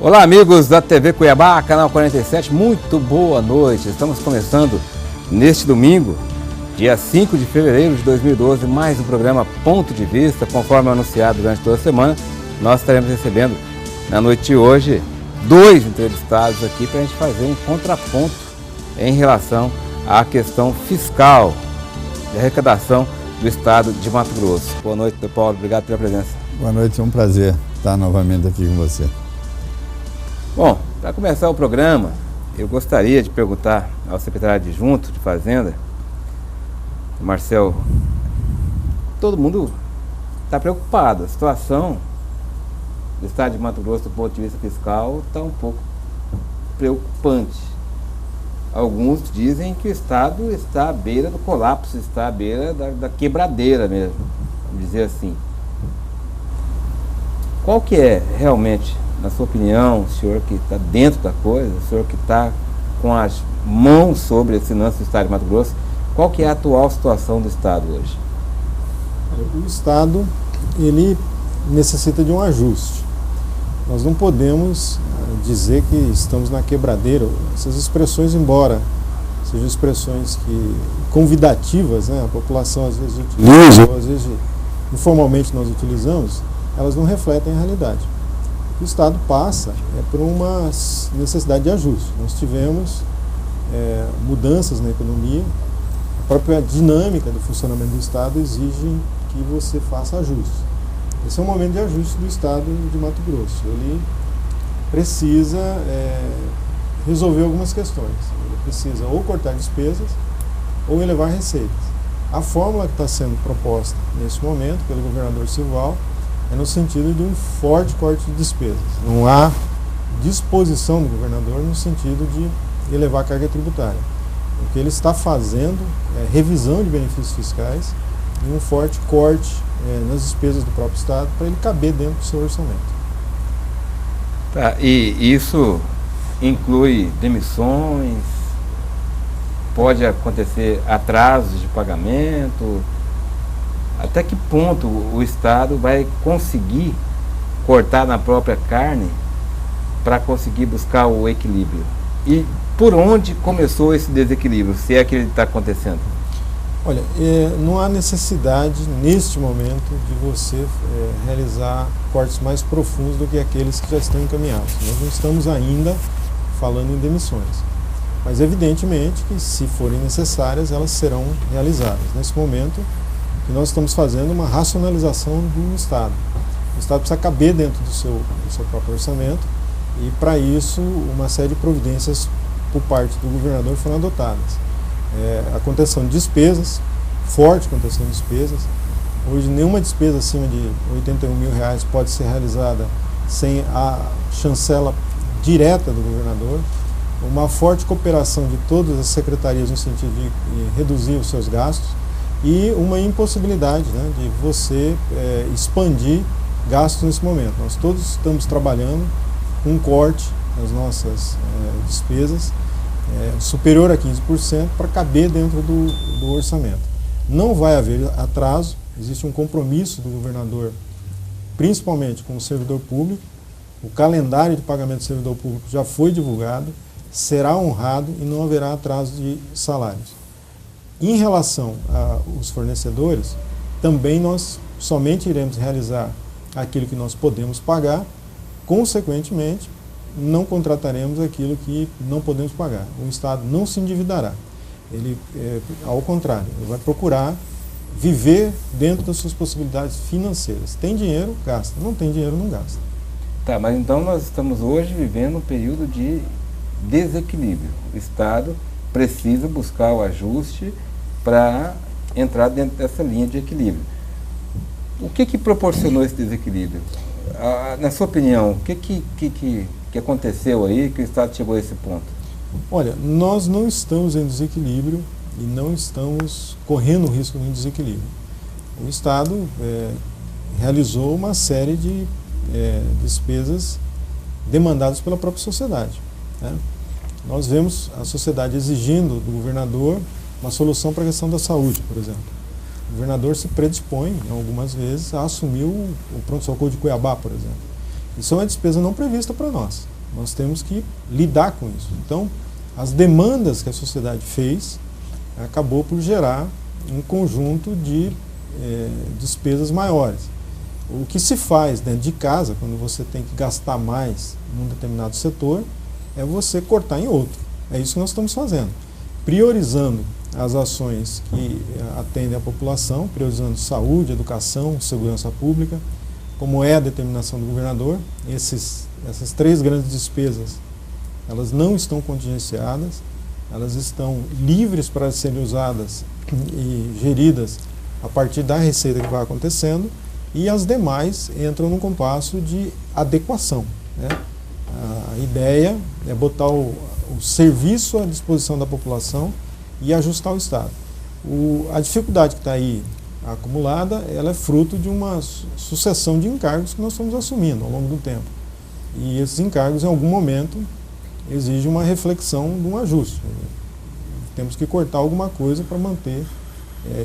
Olá, amigos da TV Cuiabá, canal 47, muito boa noite. Estamos começando neste domingo, dia 5 de fevereiro de 2012, mais um programa Ponto de Vista. Conforme anunciado durante toda a semana, nós estaremos recebendo na noite de hoje 2 entrevistados aqui para a gente fazer um contraponto em relação à questão fiscal de arrecadação do estado de Mato Grosso. Boa noite, Dr. Paulo, obrigado pela presença. Boa noite, é um prazer estar novamente aqui com você. Bom, para começar o programa, eu gostaria de perguntar ao secretário adjunto de Fazenda, Marcel, todo mundo está preocupado, a situação do estado de Mato Grosso do ponto de vista fiscal está um pouco preocupante. Alguns dizem que o estado está à beira do colapso, está à beira da quebradeira mesmo, vamos dizer assim. Qual que é realmente, na sua opinião, o senhor que está dentro da coisa, o senhor que está com as mãos sobre as finanças do estado de Mato Grosso, qual que é a atual situação do estado hoje? O estado, ele necessita de um ajuste. Nós não podemos dizer que estamos na quebradeira. Essas expressões, embora sejam expressões convidativas, né, a população às vezes utiliza, ou às vezes informalmente nós utilizamos, elas não refletem a realidade. O Estado passa por uma necessidade de ajuste. Nós tivemos mudanças na economia, a própria dinâmica do funcionamento do Estado exige que você faça ajustes. Esse é um momento de ajuste do Estado de Mato Grosso. Ele precisa resolver algumas questões. Ele precisa ou cortar despesas ou elevar receitas. A fórmula que está sendo proposta nesse momento pelo governador Silval é no sentido de um forte corte de despesas. Não há disposição do governador no sentido de elevar a carga tributária. O que ele está fazendo é revisão de benefícios fiscais e um forte corte nas despesas do próprio Estado para ele caber dentro do seu orçamento. Tá, e isso inclui demissões, pode acontecer atrasos de pagamento. Até que ponto o Estado vai conseguir cortar na própria carne para conseguir buscar o equilíbrio? E por onde começou esse desequilíbrio, se é que ele está acontecendo? Olha, não há necessidade, neste momento, de você realizar cortes mais profundos do que aqueles que já estão encaminhados. Nós não estamos ainda falando em demissões. Mas, evidentemente, que se forem necessárias, elas serão realizadas. Nesse momento, nós estamos fazendo uma racionalização do Estado. O Estado precisa caber dentro do seu próprio orçamento e, para isso, uma série de providências por parte do governador foram adotadas. A contenção de despesas, forte contenção de despesas. Hoje, nenhuma despesa acima de R$81 mil pode ser realizada sem a chancela direta do governador. Uma forte cooperação de todas as secretarias no sentido de reduzir os seus gastos. E uma impossibilidade, né, de você expandir gastos nesse momento. Nós todos estamos trabalhando com um corte nas nossas despesas superior a 15% para caber dentro do orçamento. Não vai haver atraso, existe um compromisso do governador, principalmente com o servidor público. O calendário de pagamento do servidor público já foi divulgado, será honrado e não haverá atraso de salários. Em relação aos fornecedores, também nós somente iremos realizar aquilo que nós podemos pagar, consequentemente, não contrataremos aquilo que não podemos pagar. O Estado não se endividará. Ele, ao contrário, ele vai procurar viver dentro das suas possibilidades financeiras. Tem dinheiro, gasta. Não tem dinheiro, não gasta. Tá, mas então nós estamos hoje vivendo um período de desequilíbrio. O Estado precisa buscar o ajuste para entrar dentro dessa linha de equilíbrio. O que proporcionou esse desequilíbrio? Na sua opinião, o que aconteceu aí que o Estado chegou a esse ponto? Olha, nós não estamos em desequilíbrio e não estamos correndo o risco de um desequilíbrio. O Estado realizou uma série de despesas demandadas pela própria sociedade, né? Nós vemos a sociedade exigindo do governador uma solução para a questão da saúde, por exemplo. O governador se predispõe, algumas vezes, a assumir o pronto-socorro de Cuiabá, por exemplo. Isso é uma despesa não prevista para nós. Nós temos que lidar com isso. Então, as demandas que a sociedade fez acabou por gerar um conjunto de despesas maiores. O que se faz dentro de casa, quando você tem que gastar mais num determinado setor, é você cortar em outro. É isso que nós estamos fazendo. Priorizando as ações que atendem a população, priorizando saúde, educação, segurança pública, como é a determinação do governador. Essas 3 grandes despesas, elas não estão contingenciadas, elas estão livres para serem usadas e geridas a partir da receita que vai acontecendo, e as demais entram num compasso de adequação, né? A ideia é botar o serviço à disposição da população e ajustar o Estado. A dificuldade que está aí acumulada, ela é fruto de uma sucessão de encargos que nós estamos assumindo ao longo do tempo. E esses encargos, em algum momento, exigem uma reflexão de um ajuste. Temos que cortar alguma coisa para manter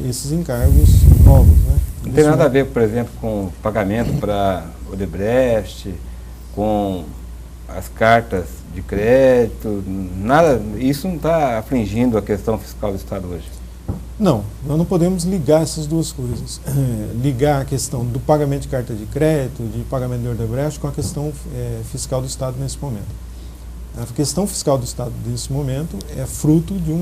esses encargos novos, né? Não tem nada a ver, por exemplo, com pagamento para Odebrecht, com as cartas de crédito, nada, isso não está afligindo a questão fiscal do Estado hoje? Não, nós não podemos ligar essas duas coisas. Ligar a questão do pagamento de carta de crédito, de pagamento de Odebrecht, com a questão fiscal do Estado nesse momento. A questão fiscal do Estado nesse momento é fruto de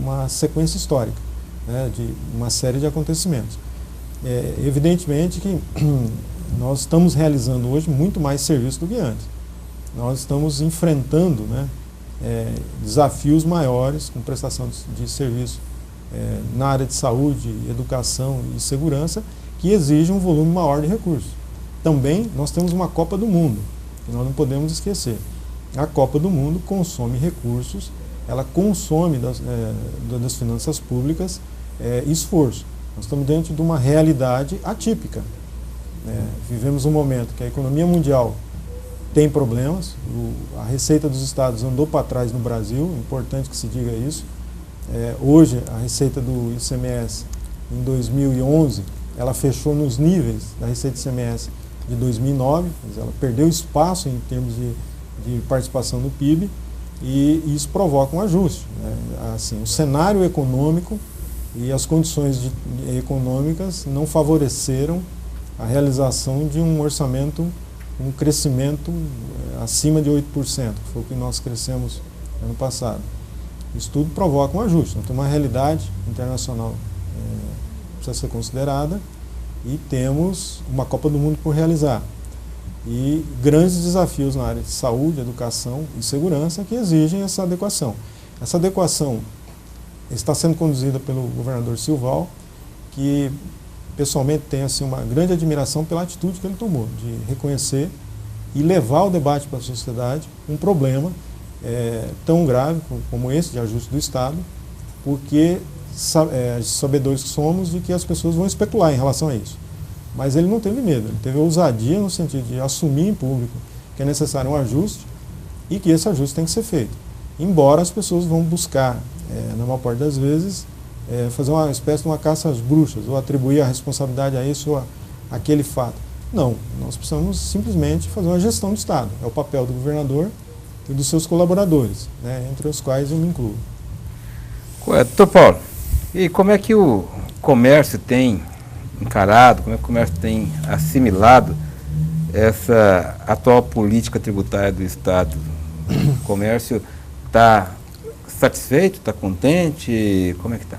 uma sequência histórica, né, de uma série de acontecimentos. Evidentemente que nós estamos realizando hoje muito mais serviço do que antes. Nós estamos enfrentando, né, desafios maiores com prestação de serviço na área de saúde, educação e segurança, que exigem um volume maior de recursos. Também nós temos uma Copa do Mundo, que nós não podemos esquecer. A Copa do Mundo consome recursos, ela consome das finanças públicas esforço. Nós estamos dentro de uma realidade atípica. Vivemos um momento que a economia mundial tem problemas, a receita dos estados andou para trás no Brasil, é importante que se diga isso. Hoje, a receita do ICMS em 2011, ela fechou nos níveis da receita do ICMS de 2009, ela perdeu espaço em termos de participação no PIB, e isso provoca um ajuste, né? Assim, o cenário econômico e as condições econômicas não favoreceram a realização de um orçamento, um crescimento acima de 8%, que foi o que nós crescemos ano passado. Isso tudo provoca um ajuste. Então, uma realidade internacional precisa ser considerada, e temos uma Copa do Mundo por realizar. E grandes desafios na área de saúde, educação e segurança que exigem essa adequação. Essa adequação está sendo conduzida pelo governador Silval, que pessoalmente tem assim, uma grande admiração pela atitude que ele tomou, de reconhecer e levar o debate para a sociedade um problema tão grave como esse de ajuste do Estado, porque sabedores que somos de que as pessoas vão especular em relação a isso. Mas ele não teve medo, ele teve ousadia no sentido de assumir em público que é necessário um ajuste e que esse ajuste tem que ser feito. Embora as pessoas vão buscar, na maior parte das vezes, fazer uma espécie de uma caça às bruxas, ou atribuir a responsabilidade a isso ou àquele fato. Não, nós precisamos simplesmente fazer uma gestão do Estado. É o papel do governador e dos seus colaboradores, né, entre os quais eu me incluo. Doutor Paulo, e como é que o comércio tem encarado, como é que o comércio tem assimilado essa atual política tributária do Estado? O comércio está satisfeito, está contente? Como é que está?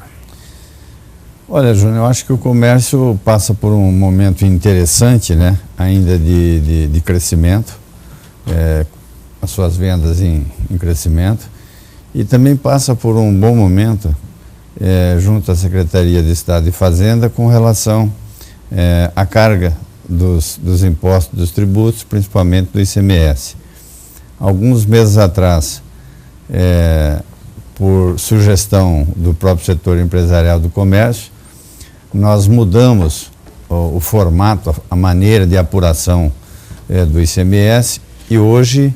Olha, Júnior, eu acho que o comércio passa por um momento interessante, né, ainda de crescimento, as suas vendas em crescimento, e também passa por um bom momento junto à Secretaria de Estado e Fazenda com relação à carga dos impostos, dos tributos, principalmente do ICMS. Alguns meses atrás, por sugestão do próprio setor empresarial do comércio, nós mudamos o formato, a maneira de apuração do ICMS, e hoje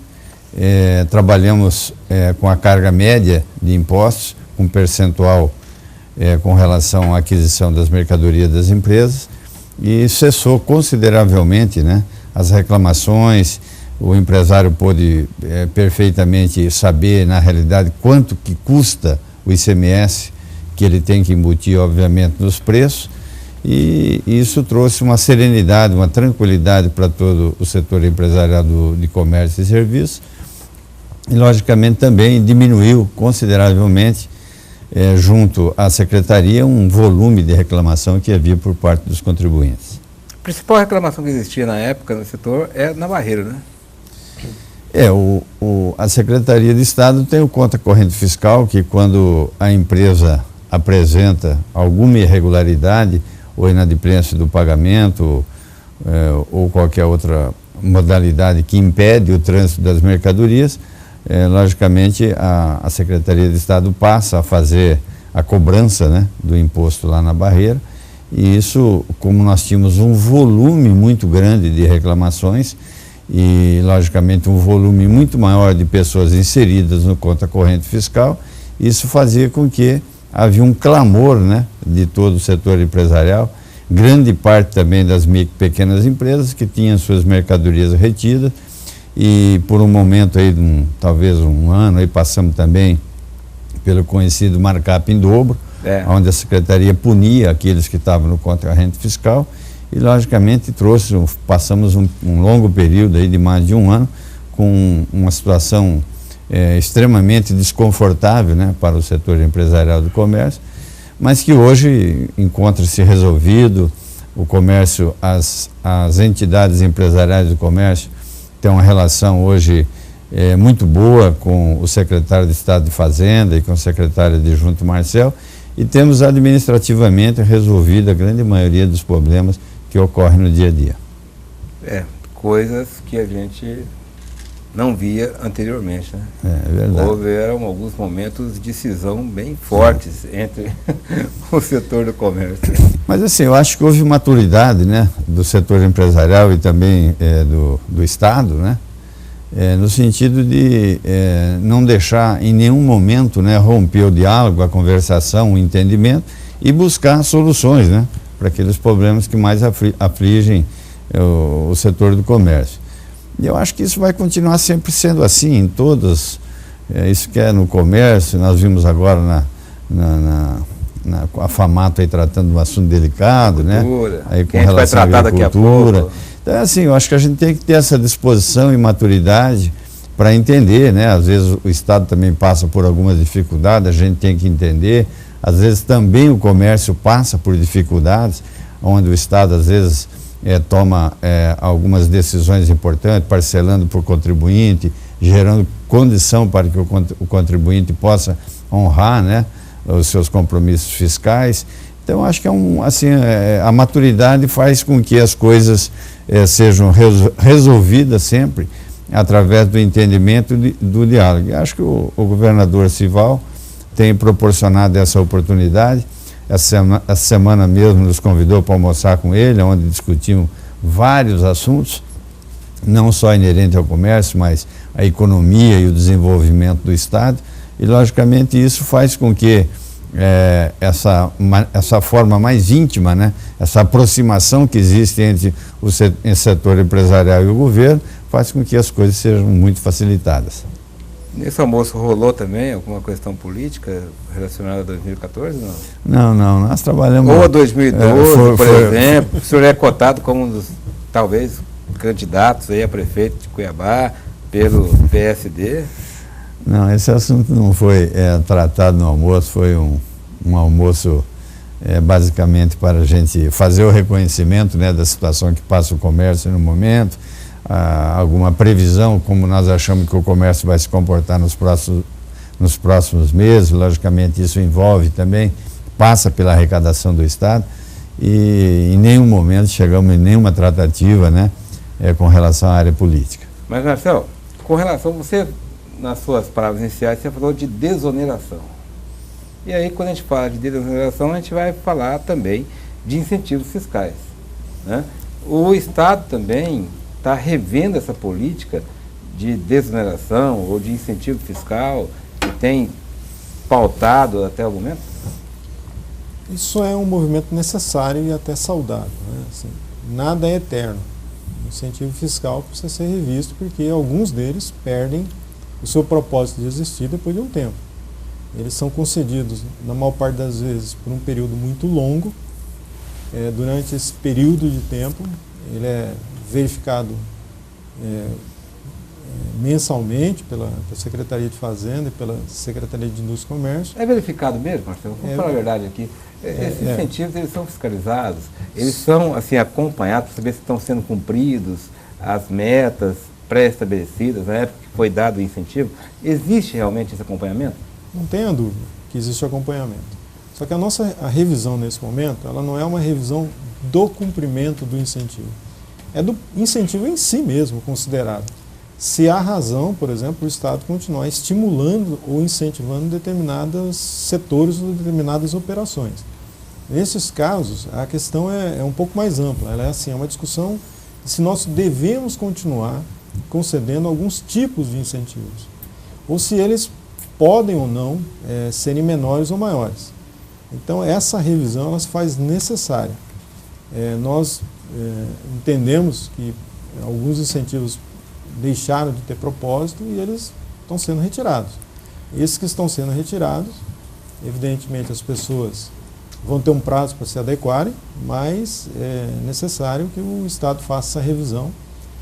trabalhamos com a carga média de impostos, com percentual com relação à aquisição das mercadorias das empresas, e cessou consideravelmente, né, as reclamações, o empresário pôde perfeitamente saber, na realidade, quanto que custa o ICMS, que ele tem que embutir, obviamente, nos preços, e isso trouxe uma serenidade, uma tranquilidade para todo o setor empresarial de comércio e serviços, e, logicamente, também diminuiu consideravelmente, junto à Secretaria, um volume de reclamação que havia por parte dos contribuintes. A principal reclamação que existia na época no setor é na barreira, né? A Secretaria de Estado tem o conta corrente fiscal, que quando a empresa apresenta alguma irregularidade ou inadimplência do pagamento ou qualquer outra modalidade que impede o trânsito das mercadorias, logicamente a Secretaria de Estado passa a fazer a cobrança, né, do imposto lá na barreira, e isso, como nós tínhamos um volume muito grande de reclamações e, logicamente, um volume muito maior de pessoas inseridas no conta corrente fiscal, isso fazia com que havia um clamor, né, de todo o setor empresarial, grande parte também das pequenas empresas que tinham suas mercadorias retidas, e por um momento aí, talvez um ano, aí passamos também pelo conhecido markup em dobro, onde a Secretaria punia aqueles que estavam no conta corrente fiscal, e logicamente passamos um longo período aí de mais de um ano com uma situação extremamente desconfortável, né, para o setor empresarial do comércio, mas que hoje encontra-se resolvido. O comércio, as entidades empresariais do comércio têm uma relação hoje muito boa com o secretário de Estado de Fazenda e com o secretário adjunto Marcel, e temos administrativamente resolvido a grande maioria dos problemas que ocorrem no dia a dia. Coisas que a gente não via anteriormente, né? É verdade. Houveram alguns momentos de cisão bem fortes entre o setor do comércio. Mas assim, eu acho que houve maturidade, né, do setor empresarial e também do Estado, né, no sentido de não deixar em nenhum momento, né, romper o diálogo, a conversação, o entendimento e buscar soluções, né, para aqueles problemas que mais afligem o setor do comércio. E eu acho que isso vai continuar sempre sendo assim em todas, isso que é no comércio. Nós vimos agora a FAMATO aí tratando de um assunto delicado, né? Aí com relação à agricultura. Então, assim, eu acho que a gente tem que ter essa disposição e maturidade para entender, né? Às vezes o Estado também passa por algumas dificuldades, a gente tem que entender. Às vezes também o comércio passa por dificuldades, onde o Estado às vezes toma algumas decisões importantes, parcelando por contribuinte, gerando condição para que o contribuinte possa honrar, né, os seus compromissos fiscais. Então, acho que a maturidade faz com que as coisas sejam resolvidas sempre através do entendimento do diálogo. E acho que o governador Sival tem proporcionado essa oportunidade. Essa semana mesmo nos convidou para almoçar com ele, onde discutimos vários assuntos, não só inerente ao comércio, mas a economia e o desenvolvimento do Estado. E, logicamente, isso faz com que essa forma mais íntima, né, essa aproximação que existe entre o setor empresarial e o governo, faz com que as coisas sejam muito facilitadas. Nesse almoço rolou também alguma questão política relacionada a 2014, não? Não, nós trabalhamos... Ou a 2012, por exemplo, o senhor é cotado como um dos, talvez, candidatos aí a prefeito de Cuiabá pelo PSD? Não, esse assunto não foi tratado no almoço, foi um almoço basicamente para a gente fazer o reconhecimento, né, da situação que passa o comércio no momento, alguma previsão, como nós achamos que o comércio vai se comportar nos próximos meses. Logicamente isso envolve também, passa pela arrecadação do Estado, e em nenhum momento chegamos em nenhuma tratativa, né, com relação à área política. Mas, Marcel, com relação, você, nas suas palavras iniciais, você falou de desoneração. E aí, quando a gente fala de desoneração, a gente vai falar também de incentivos fiscais, né? O Estado também está revendo essa política de desoneração ou de incentivo fiscal que tem pautado até o momento? Isso é um movimento necessário e até saudável, né? Assim, nada é eterno. O incentivo fiscal precisa ser revisto porque alguns deles perdem o seu propósito de existir depois de um tempo. Eles são concedidos, na maior parte das vezes, por um período muito longo. Durante esse período de tempo, ele é verificado mensalmente pela Secretaria de Fazenda e pela Secretaria de Indústria e Comércio. É verificado mesmo, Marcelo? Vamos falar a verdade aqui. Esses incentivos, eles são fiscalizados, eles são assim, acompanhados para saber se estão sendo cumpridos as metas pré-estabelecidas na época que foi dado o incentivo. Existe realmente esse acompanhamento? Não tenha dúvida que existe acompanhamento. Só que a revisão nesse momento, ela não é uma revisão do cumprimento do incentivo. É do incentivo em si mesmo considerado. Se há razão, por exemplo, o Estado continuar estimulando ou incentivando determinados setores ou determinadas operações. Nesses casos, a questão é um pouco mais ampla. Ela é uma discussão se nós devemos continuar concedendo alguns tipos de incentivos, ou se eles podem ou não serem menores ou maiores. Então, essa revisão ela se faz necessária. Nós entendemos que alguns incentivos deixaram de ter propósito e eles estão sendo retirados. Esses que estão sendo retirados, evidentemente as pessoas vão ter um prazo para se adequarem, mas é necessário que o Estado faça essa revisão,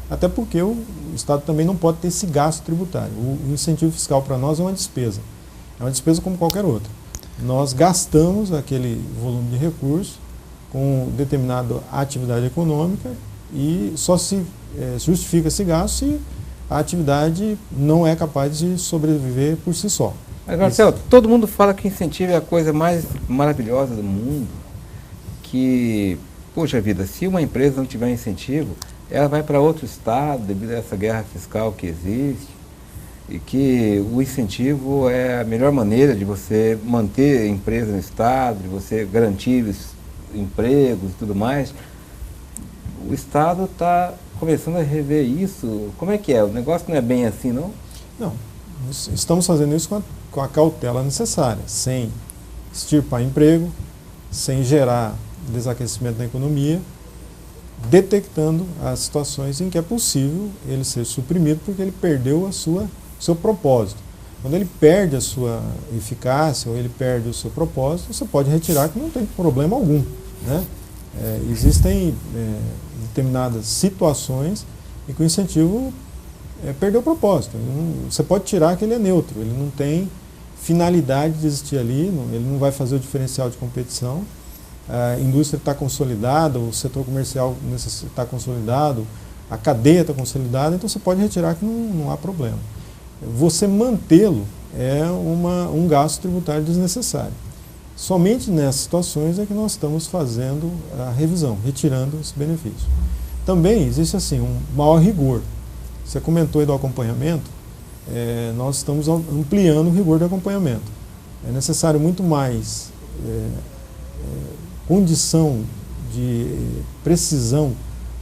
até porque o Estado também não pode ter esse gasto tributário. O incentivo fiscal para nós é uma despesa como qualquer outra. Nós gastamos aquele volume de recursos com determinada atividade econômica e só se justifica esse gasto se a atividade não é capaz de sobreviver por si só. Mas, Marcelo, todo mundo fala que incentivo é a coisa mais maravilhosa do mundo, que, poxa vida, se uma empresa não tiver incentivo, ela vai para outro estado devido a essa guerra fiscal que existe, e que o incentivo é a melhor maneira de você manter a empresa no estado, de você garantir os empregos e tudo mais. O Estado está começando a rever isso. Como é que é? O negócio não é bem assim, não? Não. Estamos fazendo isso com a cautela necessária, sem extirpar emprego, sem gerar desaquecimento na economia, detectando as situações em que é possível ele ser suprimido porque ele perdeu seu propósito. Quando ele perde a sua eficácia ou ele perde o seu propósito, você pode retirar que não tem problema algum, né? Existem determinadas situações em que o incentivo perdeu o propósito. Você pode tirar que ele é neutro, ele não tem finalidade de existir ali, ele não vai fazer o diferencial de competição. A indústria está consolidada, o setor comercial está consolidado, a cadeia está consolidada, então você pode retirar que não há problema. Você mantê-lo é um gasto tributário desnecessário. Somente nessas situações é que nós estamos fazendo a revisão, retirando esse benefício. Também existe um maior rigor. Você comentou aí do acompanhamento, nós estamos ampliando o rigor do acompanhamento. É necessário muito mais condição de precisão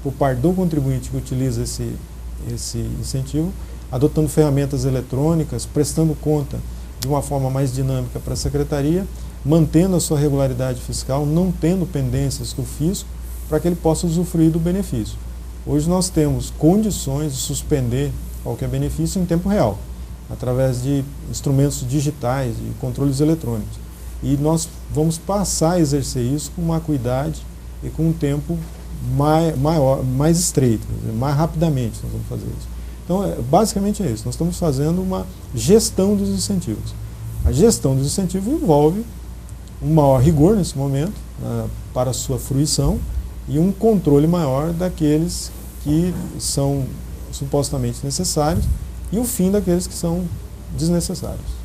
por parte do contribuinte que utiliza esse incentivo, adotando ferramentas eletrônicas, prestando conta de uma forma mais dinâmica para a Secretaria, mantendo a sua regularidade fiscal, não tendo pendências do fisco, para que ele possa usufruir do benefício. Hoje nós temos condições de suspender qualquer benefício em tempo real, através de instrumentos digitais, de controles eletrônicos. E nós vamos passar a exercer isso com uma acuidade e com um tempo mais estreito, mais rapidamente nós vamos fazer isso. Então, basicamente é isso, nós estamos fazendo uma gestão dos incentivos. A gestão dos incentivos envolve um maior rigor nesse momento, para a sua fruição, e um controle maior daqueles que são supostamente necessários e o fim daqueles que são desnecessários.